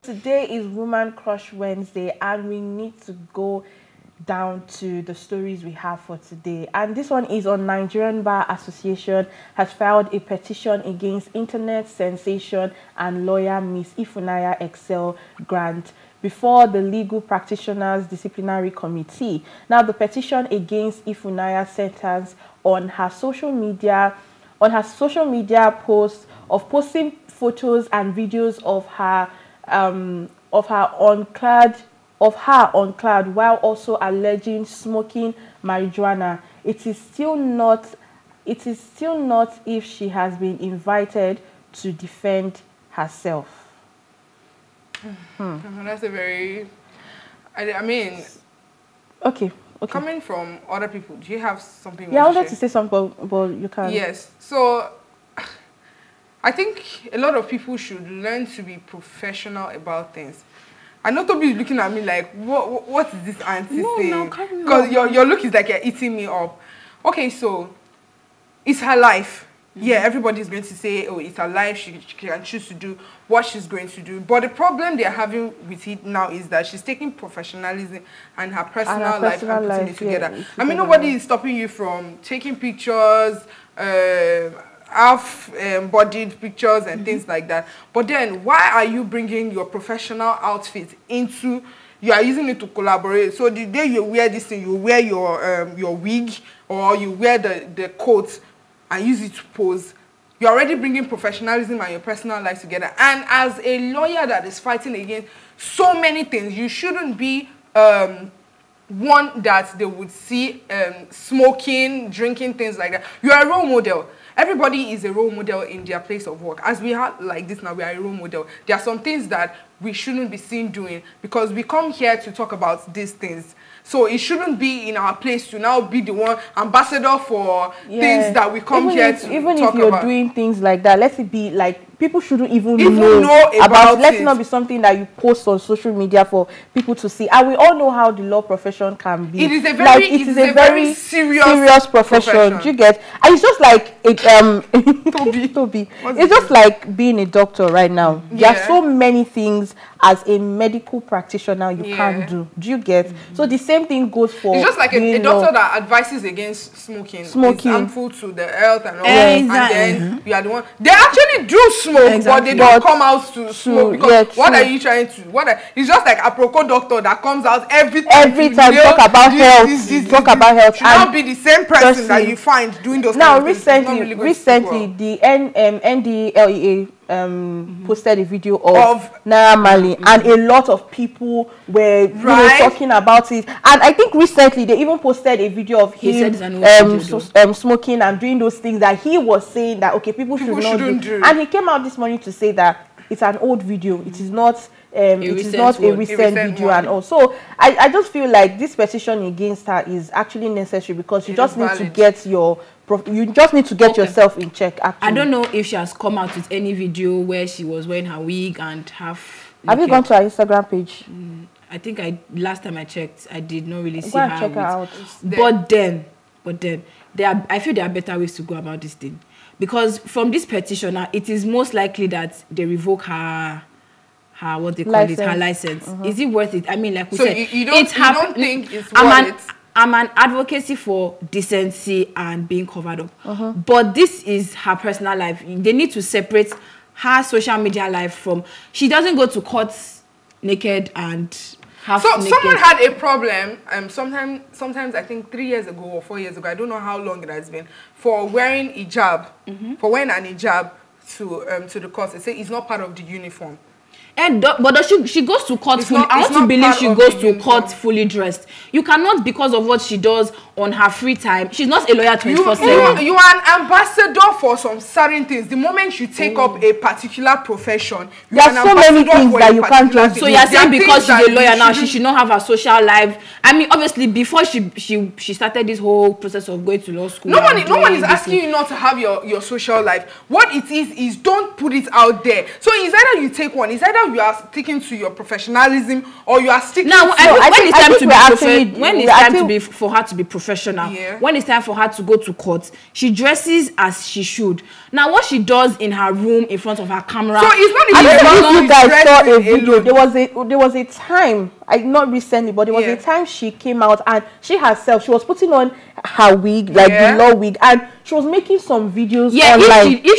Today is Woman Crush Wednesday, and we need to go down to the stories we have for today. And this one is on Nigerian Bar Association has filed a petition against internet sensation and lawyer Miss Ifunanya Excel Grant before the Legal Practitioners Disciplinary Committee. Now, the petition against Ifunanya centers on her social media posts of posting photos and videos of her unclad while also alleging smoking marijuana. It is still not if she has been invited to defend herself. That's a very, I mean, okay. Coming from other people, do you have something? Yeah, I wanted to say something, but you can. Yes. So, I think a lot of people should learn to be professional about things. I know Toby is looking at me like, what is this auntie saying? Because your look is like you're eating me up. Okay, so it's her life. Yeah, everybody's going to say, oh, it's her life. She can choose to do what she's going to do. But the problem they're having with it now is that she's taking professionalism and her personal life and putting it together. Yeah, I mean, nobody is stopping you from taking pictures, half-bodied pictures and things like that. But then, why are you bringing your professional outfit into... You are using it to collaborate. So the day you wear this thing, you wear your wig or you wear the coat and use it to pose. You're already bringing professionalism and your personal life together. And as a lawyer that is fighting against so many things, you shouldn't be one that they would see smoking, drinking, things like that. You are a role model. Everybody is a role model in their place of work. As we have like this now, we are a role model. There are some things that we shouldn't be seen doing because we come here to talk about these things. So it shouldn't be in our place to now be the one ambassador for things that we come here to talk about. Even if you're doing things like that, let it be like people shouldn't even know about it. Let it not be something that you post on social media for people to see. And we all know how the law profession can be. It is a very, it is a very serious profession. Do you get? And it's just like Toby. It's just like being a doctor right now. There are so many things as a medical practitioner you can't do. Do you get? So the same thing goes for... It's just like a doctor that advises against smoking. It's harmful to the health and all that. And then you are the one... They actually do smoke, but they don't come out to smoke. Because what are you trying to... It's just like a Aproko doctor that comes out every time talk about health. Talk about health. Should not be the same person that you find doing those kind of things. Now, recently, the NDLEA posted a video of Naira Marley, and a lot of people were talking about it. And I think recently they even posted a video of him smoking and doing those things that he was saying that people should not do. And he came out this morning to say that it's an old video. It is not a recent video and all. So I just feel like this petition against her is actually necessary because you just need to get yourself in check. Actually, I don't know if she has come out with any video where she was wearing her wig and half. Have you gone to her Instagram page? I think last time I checked, I did not really see her. Go and check her out. But then I feel there are better ways to go about this thing, because from this petitioner, it is most likely that they revoke her what they call her license. Is it worth it? I mean, like we said, you don't think it's worth it? I'm an advocacy for decency and being covered up. But this is her personal life. They need to separate her social media life from... She doesn't go to court naked and half naked. Someone had a problem, sometimes I think 3 years ago or 4 years ago, I don't know how long it has been, for wearing hijab, for wearing an hijab to the court. They say it's not part of the uniform. But she goes to court fully. I want to believe she goes to court fully dressed. You cannot, because of what she does on her free time. She's not a lawyer 24/7. You are an ambassador for some certain things. The moment you take up a particular profession, there are so many things that you can't do. So you're saying because she's a lawyer now, she should not have her social life. I mean, obviously, before she started this whole process of going to law school. No one is asking you not to have your social life. What it is don't put it out there. So it's either you take one, it's either either you are sticking to your professionalism or you are sticking now, to... When it's time to be for her to be professional, when it's time for her to go to court, she dresses as she should. Now, what she does in her room in front of her camera... So it's not even... I don't know if you guys saw a video. Alone. There was a time, not recently, but there was a time she came out and she herself, she was putting on her wig, like the law wig, and she was making some videos online. If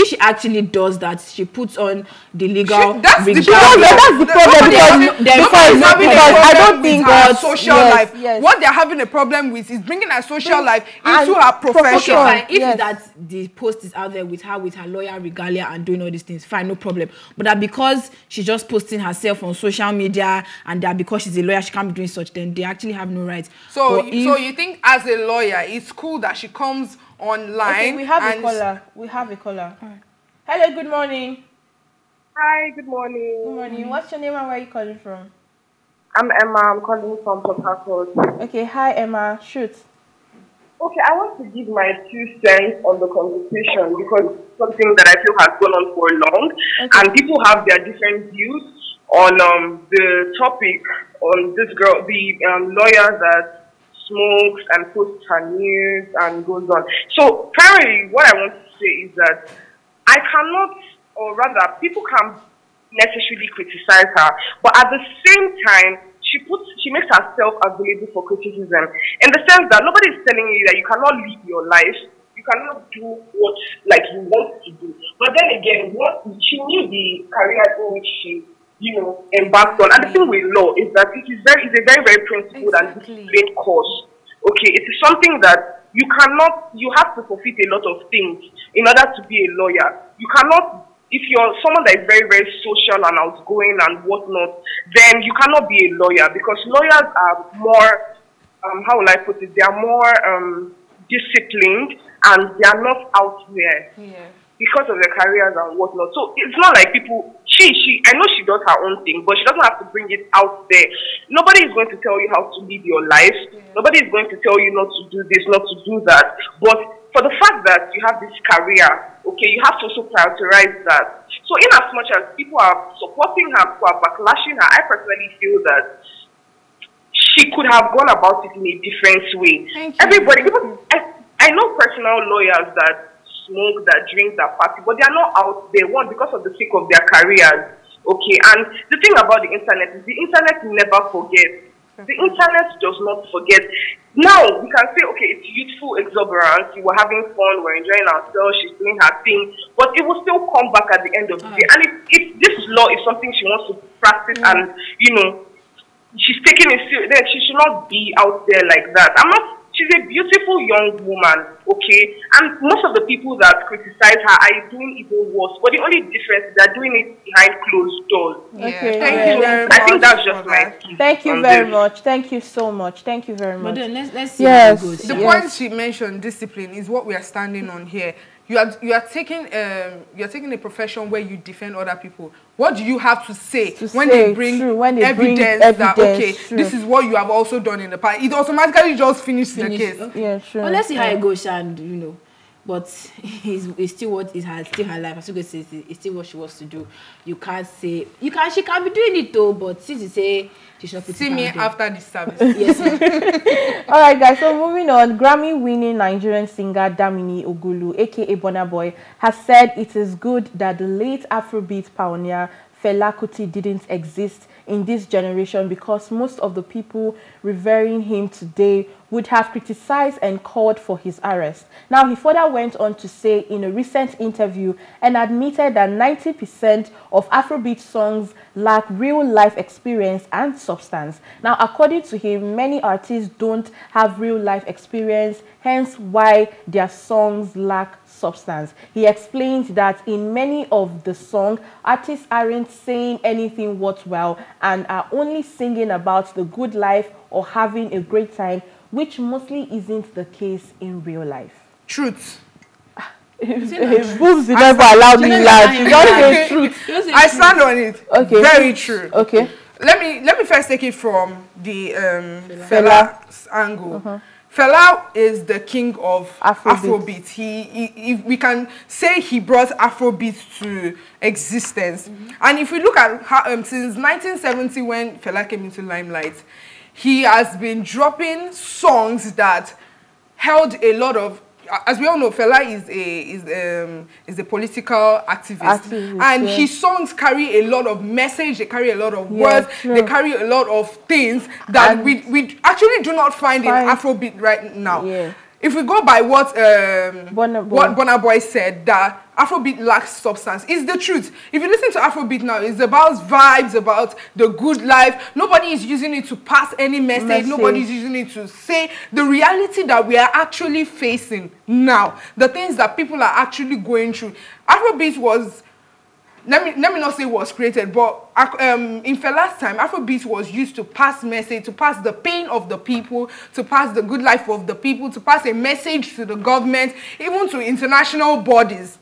she actually does that, she puts on the legal that's the problem because I don't think her social life. What they're having a problem with is bringing her social life into her profession. If that the post is out there with her lawyer regalia and doing all these things, fine, no problem. But that because she's just posting herself on social media and that because she's a lawyer she can't be doing such, then they actually have no rights. So you think as a lawyer it's cool that she comes online? Okay, we have a caller. Right. Hello, good morning. Hi, good morning. Good morning. What's your name and where are you calling from? I'm Emma. I'm calling from Port Harcourt. Okay, hi Emma. Shoot. Okay, I want to give my 2 cents on the conversation because it's something that I feel has gone on for long, and people have their different views on the topic on this girl, the lawyer that smokes and posts her news and goes on. So primarily, what I want to say is that I cannot, or rather, people can necessarily criticize her, but at the same time, she makes herself available for criticism in the sense that nobody is telling you that you cannot live your life, you cannot do what you want to do. But then again, she knew the career in which she embarked on. And the thing with law is that it's a very, very principled and disciplined course. Okay, it is something that you have to forfeit a lot of things in order to be a lawyer. You cannot, if you're someone that is very, very social and outgoing and whatnot, then you cannot be a lawyer because lawyers are more, how will I put it, they are more disciplined and they are not out there. Because of their careers and whatnot. So it's not like people, I know she does her own thing, but she doesn't have to bring it out there. Nobody is going to tell you how to live your life. Nobody is going to tell you not to do this, not to do that. But for the fact that you have this career, okay, you have to also prioritize that. So in as much as people are supporting her, people are backlashing her, I personally feel that she could have gone about it in a different way. Everybody, I know personal lawyers that smoke, that drink, that party, but they are not out there, one, because of the sake of their careers, okay? And the thing about the internet is the internet never forgets. The internet does not forget. Now, we can say, okay, it's youthful exuberance, we were having fun, we're enjoying ourselves, she's doing her thing, but it will still come back at the end of the day. And if this law is something she wants to practice and, she's taking it serious, then she should not be out there like that. She's a beautiful young woman, okay? And most of the people that criticize her are doing even worse. But the only difference is they're doing it behind closed doors. Okay. Thank you very much. I think that's just my... Thank you very much. Thank you so much. Thank you very much. But then let's see how it goes. The point she mentioned, discipline, is what we are standing on here. You are taking a profession where you defend other people. What do you have to say when they bring evidence that this is what you have also done in the past? It automatically just finishes the case. Yeah, sure. Well, let's see how it goes, and but it's still what is her life. As you guys say, it's still what she wants to do. You can't say she can be doing it though, but since you say she should not see me after this service. Yes, ma'am. All right, guys. So moving on, Grammy-winning Nigerian singer Damini Ogulu, aka BurnaBoy, has said it is good that the late Afrobeat pioneer Fela Kuti didn't exist in this generation because most of the people revering him today would have criticized and called for his arrest. Now, he further went on to say in a recent interview and admitted that 90% of Afrobeat songs lack real-life experience and substance. Now, according to him, many artists don't have real-life experience, hence why their songs lack substance. He explained that in many of the songs, artists aren't saying anything worthwhile and are only singing about the good life or having a great time, which mostly isn't the case in real life. Truth. His boobs did never allow me laugh. You don't say truth. I stand on it. Okay. Very true. Okay. Let me first take it from the Fela's angle. Fela is the king of Afrobeat. He we can say he brought Afrobeat to existence. And if we look at how, since 1970 when Fela came into limelight, he has been dropping songs that held a lot of, as we all know, Fela is a political activist, and his songs carry a lot of message. They carry a lot of words. They carry a lot of things that we actually do not find in Afrobeat right now. If we go by what BurnaBoy said, that Afrobeat lacks substance, it's the truth. If you listen to Afrobeat now, it's about vibes, about the good life. Nobody is using it to pass any message. Nobody is using it to say the reality that we are actually facing now, the things that people are actually going through. Afrobeat was, let me not say it was created, but in Fela's time, Afrobeat was used to pass message, to pass the pain of the people, to pass the good life of the people, to pass a message to the government, even to international bodies.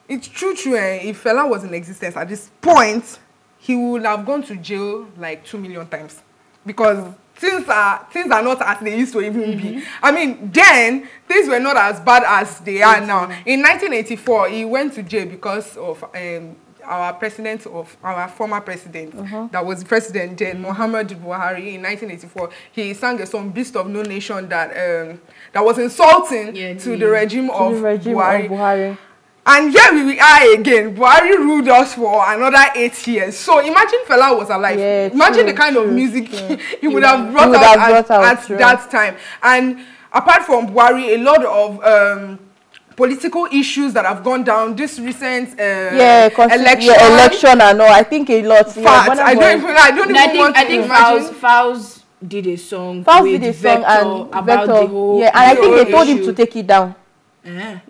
It's true, if Fela was in existence at this point, he would have gone to jail like 2 million times. Because things are not as they used to even be. I mean, then things were not as bad as they are now. In 1984, he went to jail because of our former president, that was president then, Muhammadu Buhari. In 1984, he sang a song, "Beast of No Nation," that was insulting to the regime of Buhari. And here we are again. Buhari ruled us for another 8 years. So imagine Fela was alive. Imagine the kind of music he would have brought out at that time. And apart from Buhari, a lot of political issues that have gone down. This recent election and all. I think a lot. I think Fowls did a song. Fowls did a song about the whole. And I think they told him to take it down. I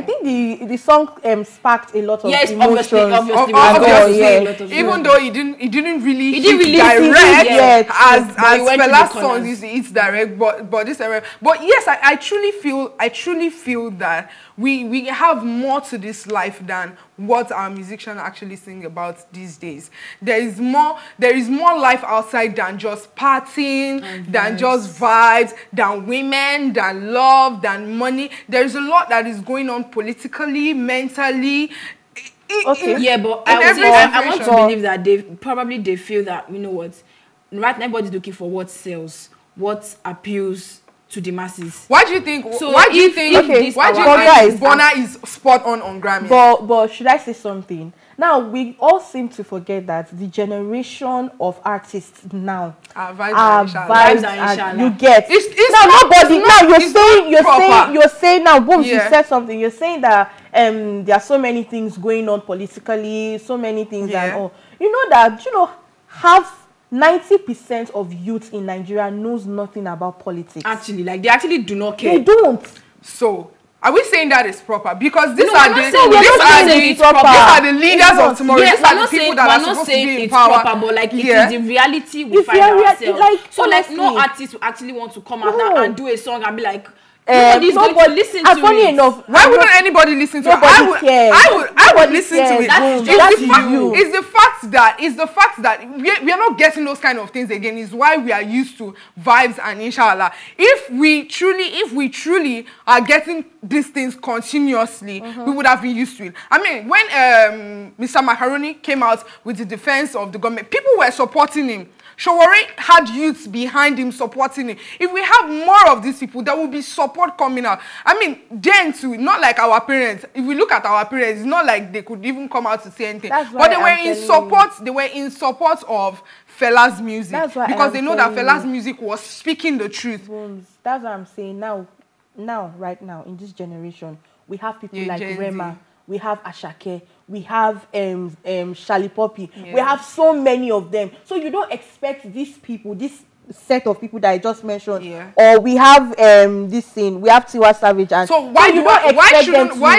think the song sparked a lot of emotions. Obviously. Even though he didn't really direct as Fela's songs, it's direct, but this but yes, I truly feel that we have more to this life than what our musicians actually sing about these days. There is more life outside than just partying, than just vibes, than women, than love, than money. There is a lot that is going on politically, mentally. But I want to believe that they feel that, you know what, right now everybody's looking for what sells, what appeals to the masses. Why do you think? So why do you think Burna is spot on Grammy? But should I say something? Now we all seem to forget that the generation of artists now are vibes and you get. You're saying now, boom, you said something. You're saying that there are so many things going on politically, so many things and all. You know that half 90% of youth in Nigeria knows nothing about politics. Actually, like they actually do not care. They don't. So are we saying that is proper? Because these are the leaders of tomorrow. Yes, these are the people that are supposed to be in power. Proper, but like it is the reality we find ourselves. So like no artist will actually want to come out now and do a song and be like, nobody's going to listen to it. Funny enough, why wouldn't anybody listen to it? I would listen to it. It's the fact that we are not getting those kind of things again. Is why we are used to vibes and inshallah. If we truly are getting these things continuously, we would have been used to it. I mean, when Mr. Macaroni came out with the defense of the government, people were supporting him. Showore had youths behind him supporting him. If we have more of these people, there will be support coming out. I mean, then too, not like our parents. If we look at our parents, it's not like they could even come out to say anything. But they were in support of Fela's music. Because they know that Fela's music was speaking the truth. That's what I'm saying. Right now, in this generation, we have people like Rema. We have Ashake, we have Shali Poppy, we have so many of them. So you don't expect these people, this set of people that I just mentioned, or we have this thing, we have Tiwa Savage, and so why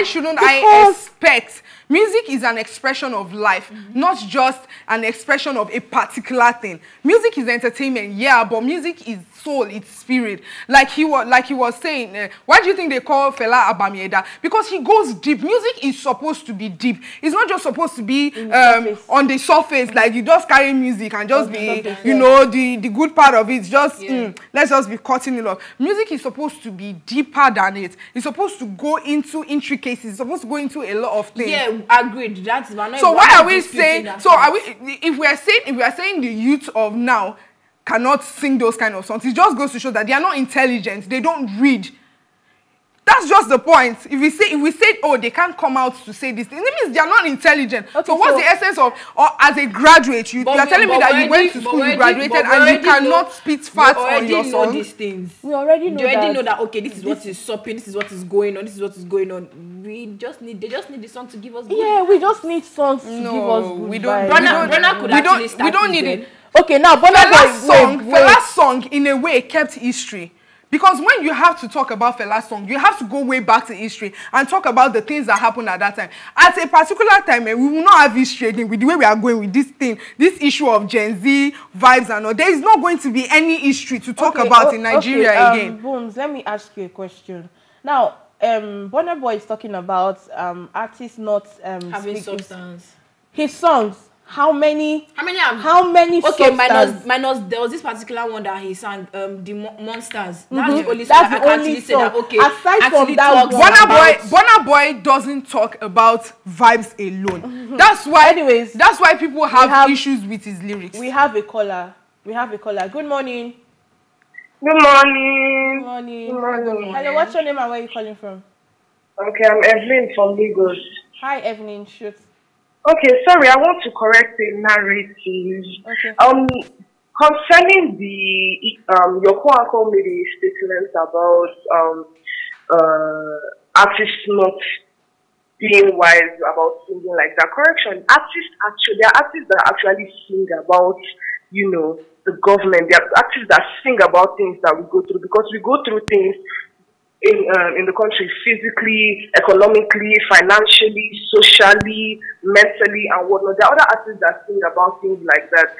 shouldn't I aspect, music is an expression of life, not just an expression of a particular thing. Music is entertainment, yeah, but music is soul, it's spirit. Like he was saying, why do you think they call Fela Abamieda? Because he goes deep. Music is supposed to be deep. It's not just supposed to be on the surface, like you just carry music and just be, you know, the good part of it. Just let's just be cutting it off. Music is supposed to be deeper than it. It's supposed to go into intricacies. It's supposed to go into a lot of things. Yeah, agreed. That's so why are we saying? So are we? If we are saying the youth of now cannot sing those kind of songs, it just goes to show that they are not intelligent. They don't read. That's just the point. If we say, oh, they can't come out to say this thing, it means they are not intelligent. Okay, so what's the essence of, or as a graduate, you are telling me that you went to school, you graduated, and you cannot spit fat on your song? Know these things. We already know that. Okay, this is what is stopping, this is what is going on, this is what is going on. They just need the song to give us good. Yeah, we just need songs to give us good Burna could actually start. We don't need it. Okay, now Fela's song in a way kept history. Because when you have to talk about Fela's song, you have to go way back to history and talk about the things that happened at that time. At a particular time, we will not have history again with the way we are going with this thing, this issue of Gen Z vibes and all. There is not going to be any history to talk about in Nigeria again. Booms, let me ask you a question. Now, BurnaBoy is talking about artists not having substance. His songs. How many okay, minus there was this particular one that he sang, the Monsters. That's the only song I can actually say that, okay. Aside from that, BurnaBoy doesn't talk about vibes alone. That's why people have issues with his lyrics. We have a caller. Good morning. Good morning. Good morning. Hello, what's your name and where are you calling from? Okay, I'm Evelyn from Lagos. Hi, Evelyn. Shoot. Okay, sorry, I want to correct a narrative. Okay. Concerning your quote-unquote made a statement about artists not being wise about singing like that. Correction, there are artists that actually sing about, you know, the government. There are artists that sing about things that we go through, because we go through things in the country, physically, economically, financially, socially, mentally, and whatnot. There are other artists that sing about things like that.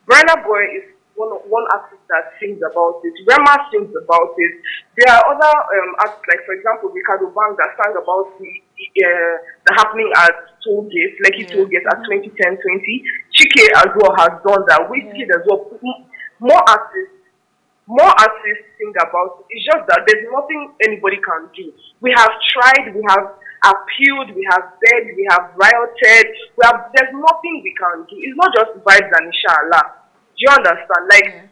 BurnaBoy is one artist that sings about it. Rema sings about it. There are other artists, like for example, Ricardo Bang, that sang about the happening at Tollgate, Lekki Tollgate at 2010-20. Chike as well has done that. Wizkid as well. More artists sing about it. It's just that there's nothing anybody can do. We have tried, we have appealed, we have begged, we have rioted. There's nothing we can do. It's not just vibes and inshallah. Do you understand? Like,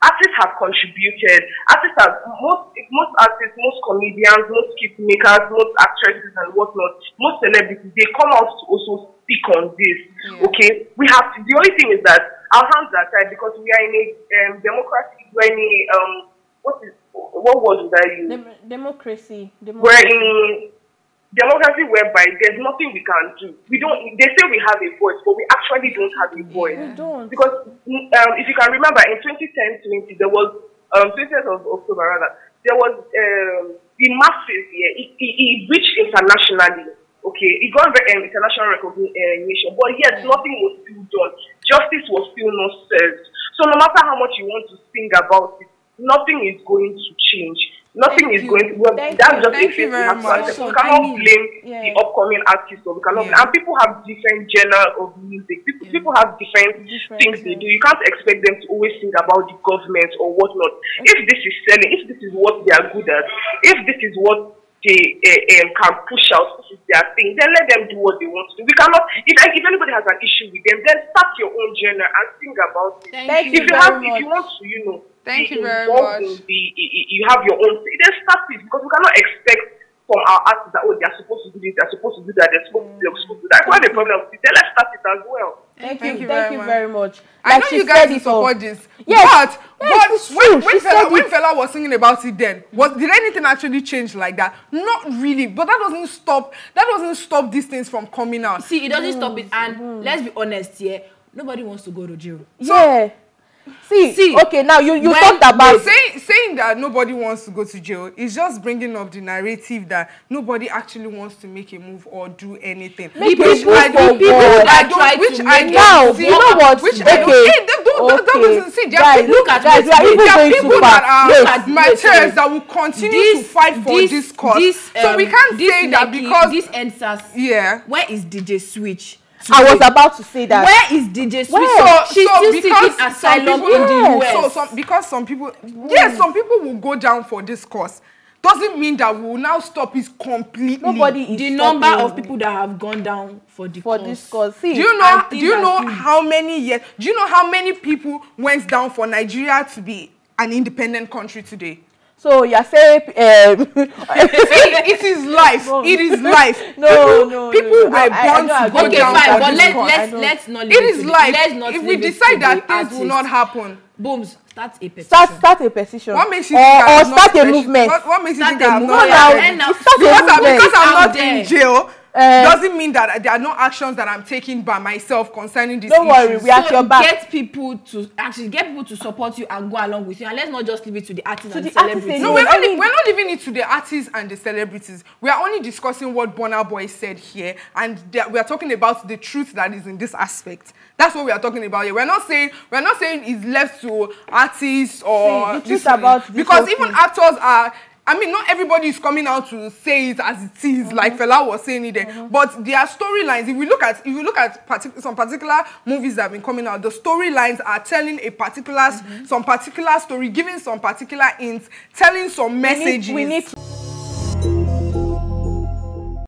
artists have contributed. Most artists, most comedians, most skit makers, most actresses and whatnot, most celebrities, they come out to also speak on this. Okay, we have to. The only thing is that our hands are tied because we are in a democracy. We're in a what word did I use? Democracy. We're in democracy whereby there's nothing we can do. They say we have a voice, but we actually don't have a voice. We don't. Because if you can remember, in 2010-20, there was 20th of October rather, there was the masses here. It reached internationally. Okay, it got international recognition, but yet nothing was still done. Justice was still not served. So no matter how much you want to sing about it, nothing is going to change. Nothing is going to. Well, that's just a thing we have to accept. We cannot blame the upcoming artists, or we cannot. And people have different genre of music. People have different things they do. You can't expect them to always sing about the government or whatnot. If this is selling, if this is what they are good at, if this is what they can push out, this is their thing, then let them do what they want to do. We cannot. If anybody has an issue with them, then start your own genre and sing about it. If you want to, you know. Thank you very much. You have your own. Then start it, because we cannot expect from our artists that, oh, they are supposed to do this, they are supposed to do that, they're supposed to do that. If we have a problem with it, then let's start it as well. Thank you very much. I know you guys support this. Yes, but when Fela was singing about it then, did anything actually change like that? Not really. But that doesn't stop these things from coming out. See, it doesn't stop it. And let's be honest here, nobody wants to go to jail. See, okay, now you talked about saying that nobody wants to go to jail is just bringing up the narrative that nobody actually wants to make a move or do anything. Which I don't see. Look at there are people that are martyrs that will continue to fight for this cause. So we can't say that because this answers. Yeah. Where is DJ Switch? I was about to say that. Where is DJ Switch? She's still seeking asylum in the US. Because some people, some people will go down for this cause. Doesn't mean that we will now stop it completely. Nobody is the number of people that have gone down for this cause. See, do you know how many years? Do you know how many people went down for Nigeria to be an independent country today? So you're saying it is life. No. It is life. People were born to go down. Fine, but let's not leave it is life. Let's not if we decide that things will not happen, Booms, start a petition. Start a petition. What makes you or start a movement? What makes you think I'm not? Because I'm not in jail. Doesn't mean that there are no actions that I'm taking by myself concerning this. Don't worry, we have your back. Get people to support you and go along with you, and let's not just leave it to the artists and the celebrities. No, we're not leaving it to the artists and the celebrities. We are only discussing what BurnaBoy said here, and we are talking about the truth that is in this aspect. That's what we are talking about here. We're not saying it's left to artists or the truth about this, because even actors are. I mean, not everybody is coming out to say it as it is, like Fela was saying it there. But there are storylines. If you look at some particular movies that have been coming out, the storylines are telling a particular, some particular story, giving some particular hints, telling some messages. We need